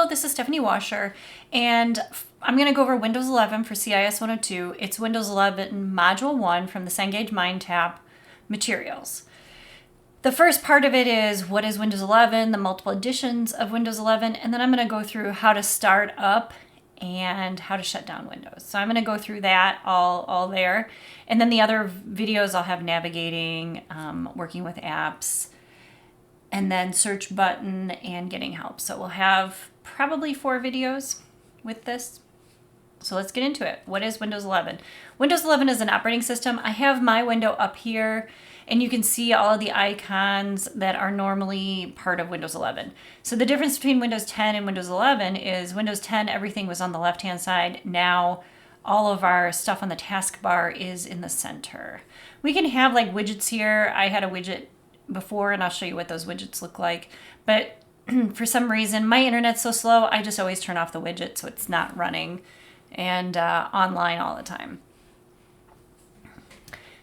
this is Stephanie Washer, and I'm going to go over Windows 11 for CIS-102. It's Windows 11 Module 1 from the Cengage MindTap materials. The first part of it is what is Windows 11, the multiple editions of Windows 11, and then I'm going to go through how to start up and how to shut down Windows. So I'm going to go through that all there. And then the other videos I'll have navigating, working with apps, and then search button and getting help. So we'll have probably 4 videos with this. So let's get into it. What is Windows 11? Windows 11 is an operating system. I have my window up here, and you can see all of the icons that are normally part of Windows 11. So the difference between Windows 10 and Windows 11 is Windows 10, everything was on the left-hand side. Now all of our stuff on the taskbar is in the center. We can have like widgets here. I had a widget before, and I'll show you what those widgets look like. But for some reason, my internet's so slow, I just always turn off the widget so it's not running and online all the time.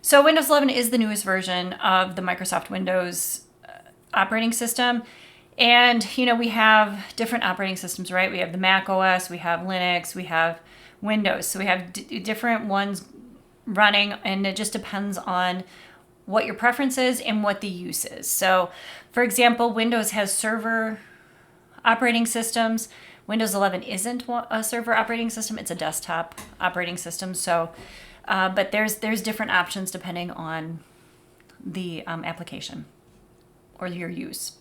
So Windows 11 is the newest version of the Microsoft Windows operating system. And, you know, we have different operating systems, right? We have the Mac OS, we have Linux, we have Windows. So we have different ones running, and it just depends on what your preference is and what the use is. So, for example, Windows has server operating systems. Windows 11 isn't a server operating system, it's a desktop operating system. So, but there's different options depending on the application or your use.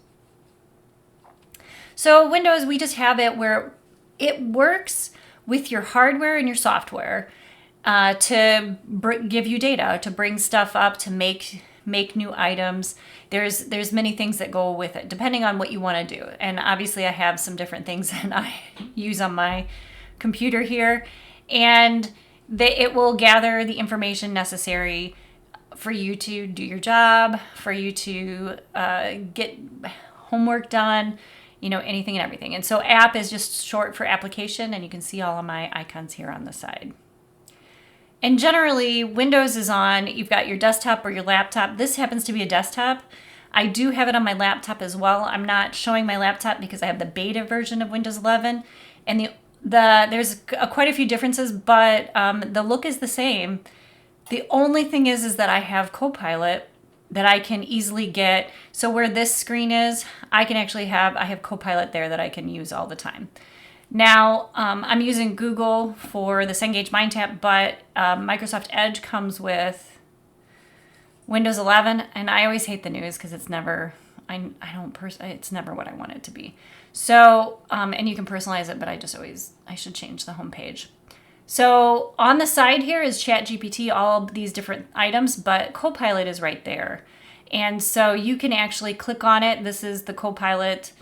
So Windows, we just have it where it works with your hardware and your software to give you data, to bring stuff up, to make new items. There's many things that go with it, depending on what you want to do. And obviously I have some different things that I use on my computer here. And it will gather the information necessary for you to do your job, for you to get homework done, you know, anything and everything. And so app is just short for application, and you can see all of my icons here on the side. And generally, Windows is on, you've got your desktop or your laptop. This happens to be a desktop. I do have it on my laptop as well. I'm not showing my laptop because I have the beta version of Windows 11. And there's quite a few differences, but the look is the same. The only thing is that I have Copilot that I can easily get. So where this screen is, I have Copilot there that I can use all the time. Now, I'm using Google for the Cengage MindTap, but Microsoft Edge comes with Windows 11, and I always hate the news because it's never, it's never what I want it to be. So, and you can personalize it, but I should change the homepage. So on the side here is ChatGPT, all of these different items, but Copilot is right there. And so you can actually click on it. This is the Copilot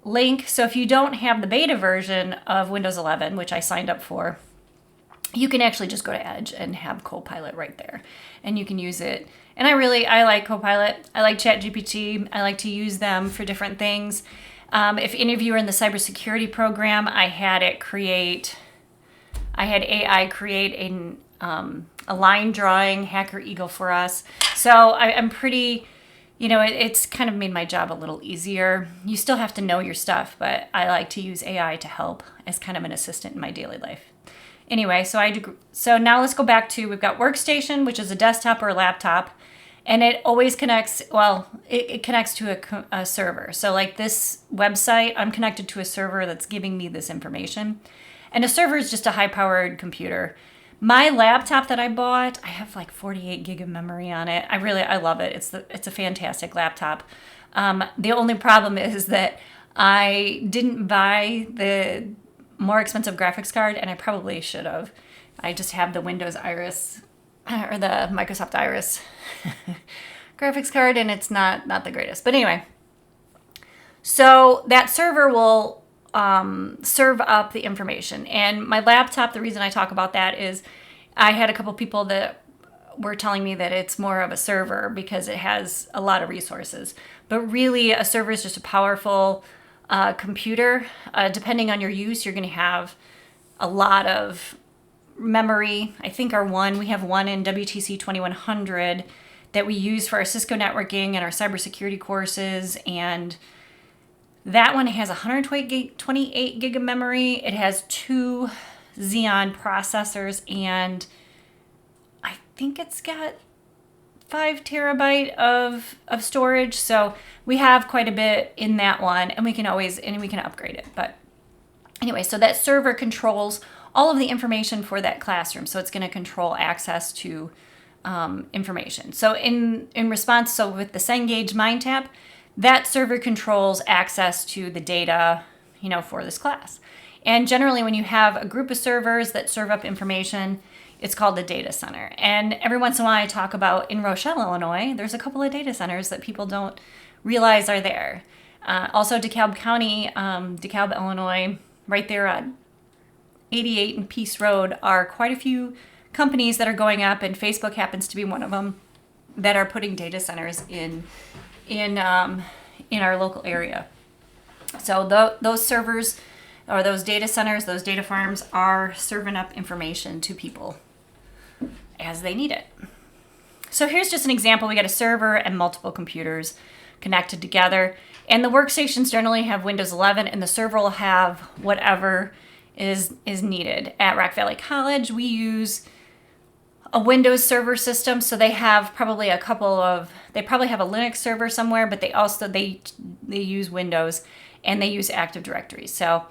link. So if you don't have the beta version of Windows 11, which I signed up for, you can actually just go to Edge and have Copilot right there, and you can use it. And I like Copilot. I like ChatGPT. I like to use them for different things. If any of you are in the cybersecurity program, I had AI create a line drawing Hacker Eagle for us. So I'm pretty, you know, it's kind of made my job a little easier. You still have to know your stuff, but I like to use AI to help as kind of an assistant in my daily life. Anyway, so now let's go back to, we've got Workstation, which is a desktop or a laptop, and it always connects, it connects to a server. So like this website, I'm connected to a server that's giving me this information. And a server is just a high-powered computer. My laptop that I bought, I have like 48 gig of memory on it. I love it. It's a fantastic laptop. The only problem is that I didn't buy the more expensive graphics card, and I probably should have. I just have the Windows Iris, or the Microsoft Iris graphics card, and it's not the greatest. But anyway, so that server will serve up the information. And my laptop, the reason I talk about that is I had a couple people that were telling me that it's more of a server because it has a lot of resources. But really, a server is just a powerful computer. Depending on your use, you're going to have a lot of memory. I think we have one in WTC 2100 that we use for our Cisco networking and our cybersecurity courses. And That one has 128 gig of memory. It has 2 Xeon processors, and I think it's got 5 terabyte of storage. So we have quite a bit in that one, and we can upgrade it. But anyway, so that server controls all of the information for that classroom. So it's going to control access to information. So in response, so with the Cengage MindTap, that server controls access to the data, for this class. And generally, when you have a group of servers that serve up information, it's called the data center. And every once in a while I talk about in Rochelle, Illinois, there's a couple of data centers that people don't realize are there. Also DeKalb County, DeKalb, Illinois, right there on 88 and Peace Road are quite a few companies that are going up, and Facebook happens to be one of them, that are putting data centers in our local area. So those servers or those data centers, those data farms are serving up information to people as they need it. So here's just an example. We got a server and multiple computers connected together, and the workstations generally have Windows 11, and the server will have whatever is needed. At Rock Valley College, we use a Windows server system, so they have probably they probably have a Linux server somewhere, but they use Windows, and they use Active Directory. So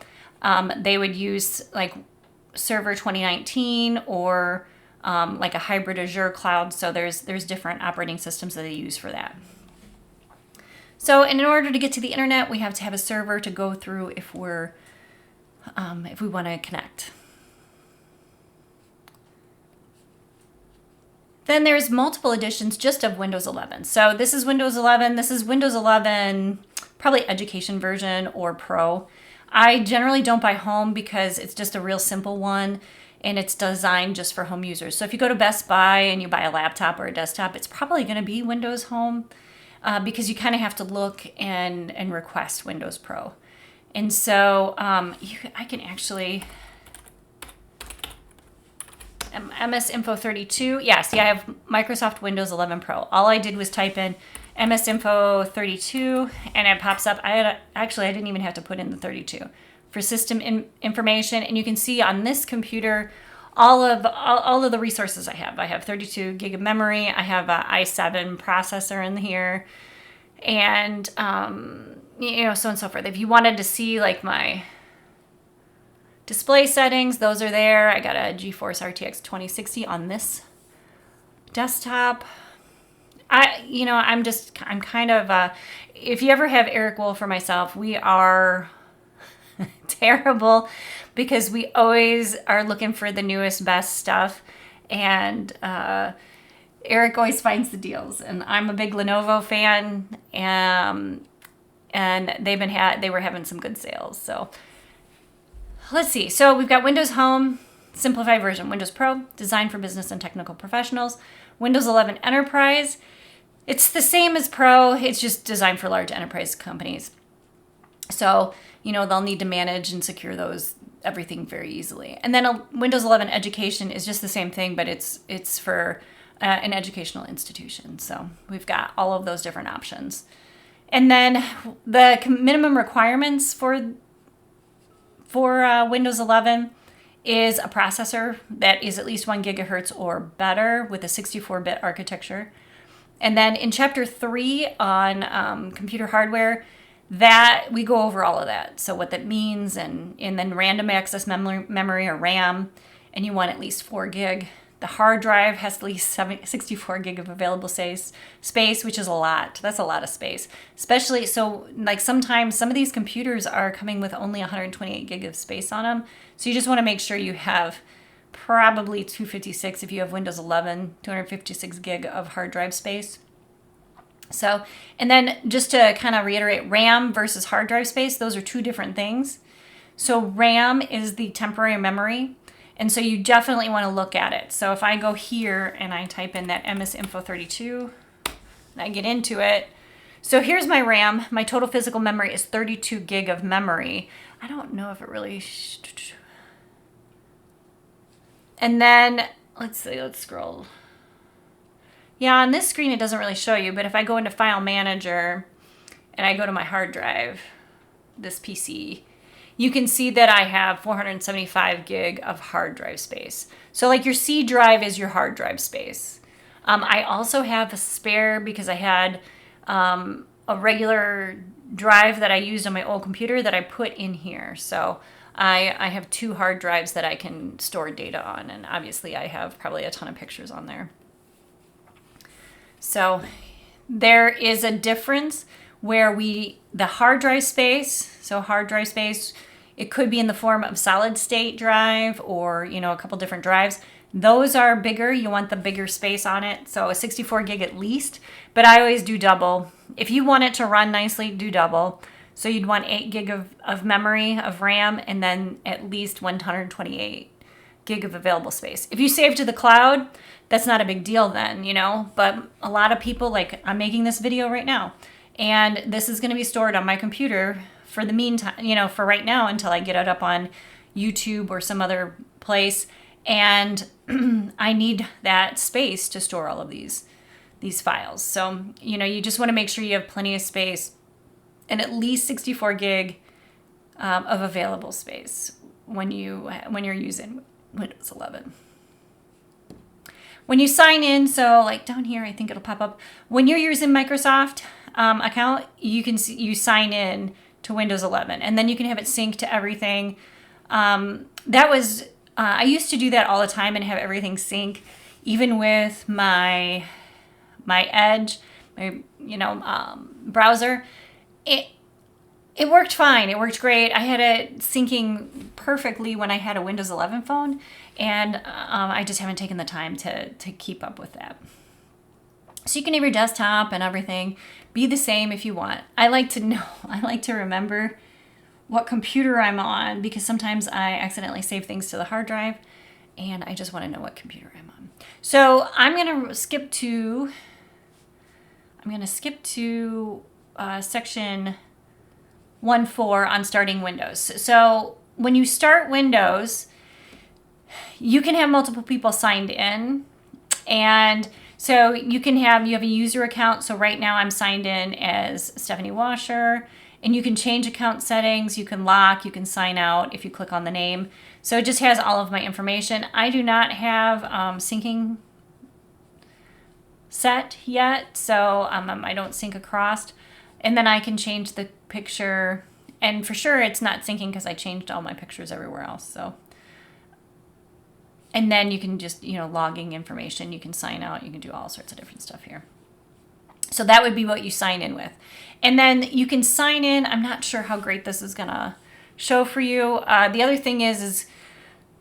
they would use like Server 2019 or like a hybrid Azure cloud. So there's different operating systems that they use for that. So in order to get to the internet, we have to have a server to go through if we want to connect. Then there's multiple editions just of Windows 11. So this is Windows 11. This is Windows 11, probably education version or Pro. I generally don't buy Home because it's just a real simple one, and it's designed just for home users. So if you go to Best Buy and you buy a laptop or a desktop, it's probably going to be Windows Home because you kind of have to look and request Windows Pro. And so I can actually... MS Info 32. Yeah, see, I have Microsoft Windows 11 Pro. All I did was type in MS Info 32, and it pops up. I didn't even have to put in the 32 for system information. And you can see on this computer all of the resources I have. I have 32 gig of memory. I have an i7 processor in here, and so on and so forth. If you wanted to see like my display settings, those are there. I got a GeForce RTX 2060 on this desktop. I'm kind of, if you ever have Eric Wolf or myself, we are terrible because we always are looking for the newest, best stuff. And Eric always finds the deals. And I'm a big Lenovo fan, and they were having some good sales. So let's see. So we've got Windows Home, simplified version, Windows Pro, designed for business and technical professionals, Windows 11 Enterprise. It's the same as Pro, it's just designed for large enterprise companies. So, they'll need to manage and secure everything very easily. And then Windows 11 Education is just the same thing, but it's for an educational institution. So we've got all of those different options. And then the minimum requirements for Windows 11 is a processor that is at least 1 gigahertz or better with a 64-bit architecture. And then in Chapter 3 on computer hardware, that we go over all of that. So what that means, and then random access memory or RAM, and you want at least 4 gig. The hard drive has at least 64 gig of available space, which is a lot. That's a lot of space. Especially, so like sometimes some of these computers are coming with only 128 gig of space on them. So you just want to make sure you have probably 256 if you have Windows 11, 256 gig of hard drive space. So, and then just to kind of reiterate, RAM versus hard drive space, those are two different things. So RAM is the temporary memory. And so you definitely want to look at it. So if I go here and I type in that MS Info 32, and I get into it. So here's my RAM. My total physical memory is 32 gig of memory. I don't know if it really... And then, let's see, let's scroll. Yeah, on this screen it doesn't really show you, but if I go into File Manager and I go to my hard drive, this PC, you can see that I have 475 gig of hard drive space. So like your C drive is your hard drive space. I also have a spare because I had a regular drive that I used on my old computer that I put in here. So I have 2 hard drives that I can store data on, and obviously I have probably a ton of pictures on there. So there is a difference where the hard drive space, it could be in the form of solid state drive or, a couple different drives. Those are bigger. You want the bigger space on it. So a 64 gig at least, but I always do double. If you want it to run nicely, do double. So you'd want 8 gig of memory, of RAM, and then at least 128 gig of available space. If you save to the cloud, that's not a big deal then, but a lot of people, like I'm making this video right now, and this is going to be stored on my computer for the meantime, for right now until I get it up on YouTube or some other place. And I need that space to store all of these files. So, you just want to make sure you have plenty of space and at least 64 gig of available space when you're using Windows 11. When you sign in, so like down here, I think it'll pop up. When you're using Microsoft account, you sign in to Windows 11, and then you can have it sync to everything. I used to do that all the time and have everything sync, even with my Edge, browser. It worked fine. It worked great. I had it syncing perfectly when I had a Windows 11 phone, and I just haven't taken the time to keep up with that. So you can have your desktop and everything be the same if you want. I like to remember what computer I'm on, because sometimes I accidentally save things to the hard drive, and I just want to know what computer I'm on. So I'm going to skip to section 1.4 on starting Windows. So when you start Windows, you can have multiple people signed in, and so you have a user account. So right now I'm signed in as Stephanie Washer, and you can change account settings, you can lock, you can sign out if you click on the name. So it just has all of my information. I do not have syncing set yet, so I don't sync across. And then I can change the picture, and for sure it's not syncing because I changed all my pictures everywhere else. So, and then you can just, logging information, you can sign out, you can do all sorts of different stuff here. So that would be what you sign in with. And then you can sign in. I'm not sure how great this is gonna show for you. The other thing is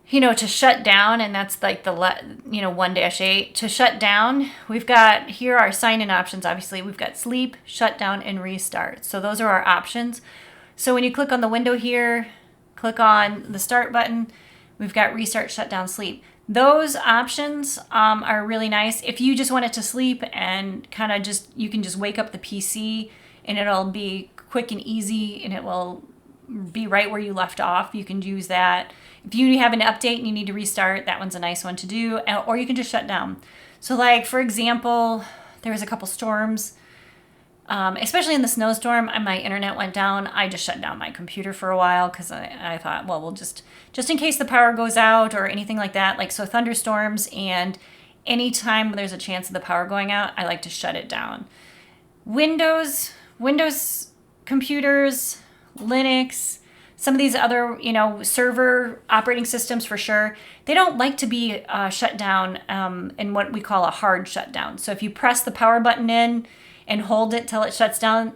to shut down, and that's like the 1-8. To shut down, we've got here our sign-in options. Obviously, we've got sleep, shutdown, and restart. So those are our options. So when you click on the window here, click on the start button, we've got restart, shutdown, sleep. Those options are really nice. If you just want it to sleep and you can just wake up the PC and it'll be quick and easy and it will be right where you left off. You can use that. If you have an update and you need to restart, that one's a nice one to do, or you can just shut down. So like, for example, there was a couple storms, especially in the snowstorm, and my internet went down. I just shut down my computer for a while because I thought, well, we'll just in case the power goes out or anything like that. Like, so thunderstorms and anytime there's a chance of the power going out, I like to shut it down. Windows computers, Linux, some of these other, server operating systems for sure, they don't like to be shut down in what we call a hard shutdown. So if you press the power button in and hold it till it shuts down,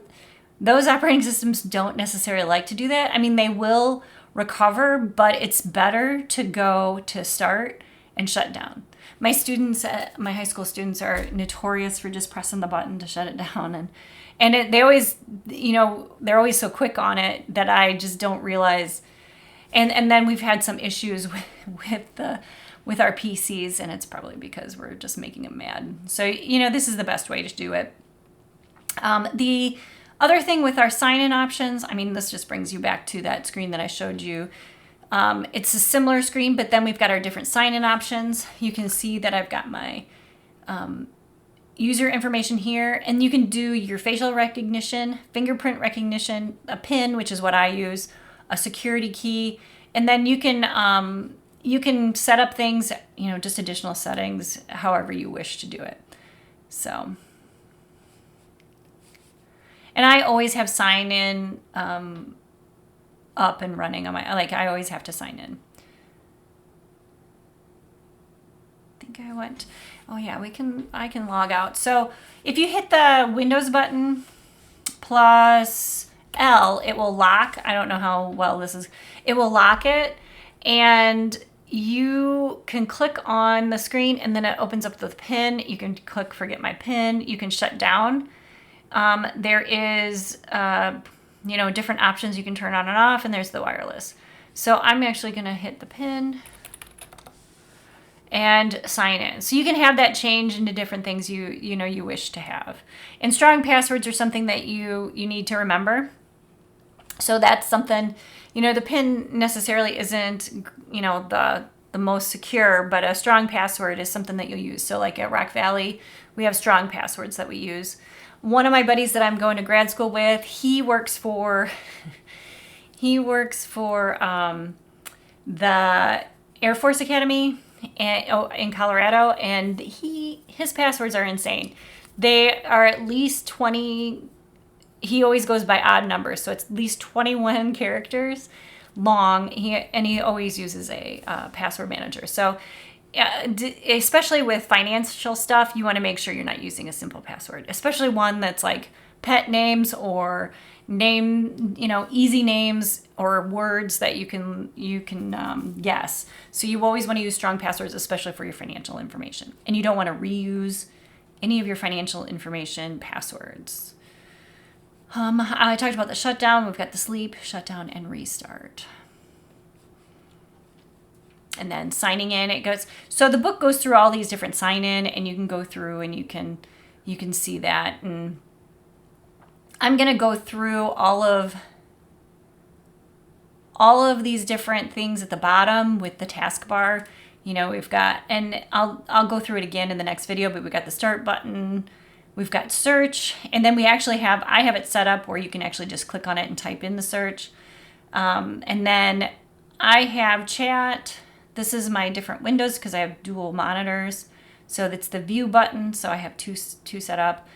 those operating systems don't necessarily like to do that. I mean, they will recover, but it's better to go to start and shut down. My students, my high school students, are notorious for just pressing the button to shut it down, and they always, they're always so quick on it that I just don't realize. And then we've had some issues with our PCs, and it's probably because we're just making them mad. So this is the best way to do it. The other thing with our sign-in options, this just brings you back to that screen that I showed you. It's a similar screen, but then we've got our different sign-in options. You can see that I've got my use your information here, and you can do your facial recognition, fingerprint recognition, a PIN, which is what I use, a security key, and then you can set up things, just additional settings, however you wish to do it. So, and I always have sign in up and running on I always have to sign in. I think I went, oh yeah, I can log out. So if you hit the Windows button plus L, it will lock. I don't know how well this is. It will lock it, and you can click on the screen and then it opens up the PIN. You can click forget my PIN. You can shut down. There is, different options you can turn on and off, and there's the wireless. So I'm actually going to hit the PIN and sign in. So you can have that change into different things you wish to have. And strong passwords are something that you need to remember. So that's something, the PIN necessarily isn't, the most secure, but a strong password is something that you'll use. So like at Rock Valley, we have strong passwords that we use. One of my buddies that I'm going to grad school with, he works for the Air Force Academy in Colorado, and his passwords are insane. They are at least 20. He always goes by odd numbers, so it's at least 21 characters long. He always uses a password manager. So especially with financial stuff, you want to make sure you're not using a simple password, especially one that's like pet names or easy names or words that you can guess. So you always want to use strong passwords, especially for your financial information. And you don't want to reuse any of your financial information passwords. I talked about the shutdown. We've got the sleep, shutdown, and restart. And then signing in, so the book goes through all these different sign in, and you can go through and you can see that. And I'm going to go through all of these different things at the bottom with the taskbar. We've got, and I'll go through it again in the next video, but we've got the start button, we've got search, and then I have it set up where you can actually just click on it and type in the search. And then I have chat. This is my different windows because I have dual monitors. So that's the view button. So I have two set up.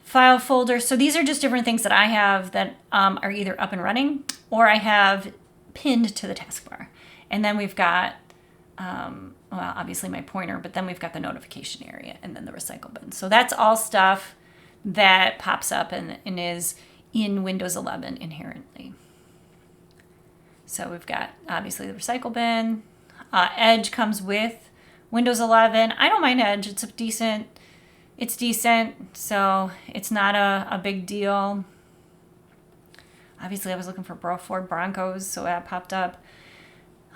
File folder. So these are just different things that I have that are either up and running or I have pinned to the taskbar. And then we've got, obviously my pointer, but then we've got the notification area and then the recycle bin. So that's all stuff that pops up and is in Windows 11 inherently. So we've got obviously the recycle bin. Edge comes with Windows 11. I don't mind Edge. It's decent. So it's not a big deal. Obviously I was looking for Ford Broncos, so that popped up.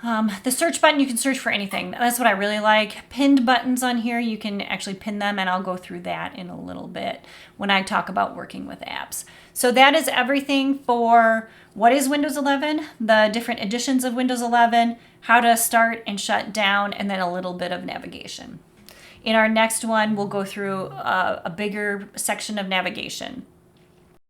The search button, you can search for anything. That's what I really like. Pinned buttons on here, you can actually pin them, and I'll go through that in a little bit when I talk about working with apps. So that is everything for what is Windows 11, the different editions of Windows 11, how to start and shut down, and then a little bit of navigation. In our next one, we'll go through a bigger section of navigation.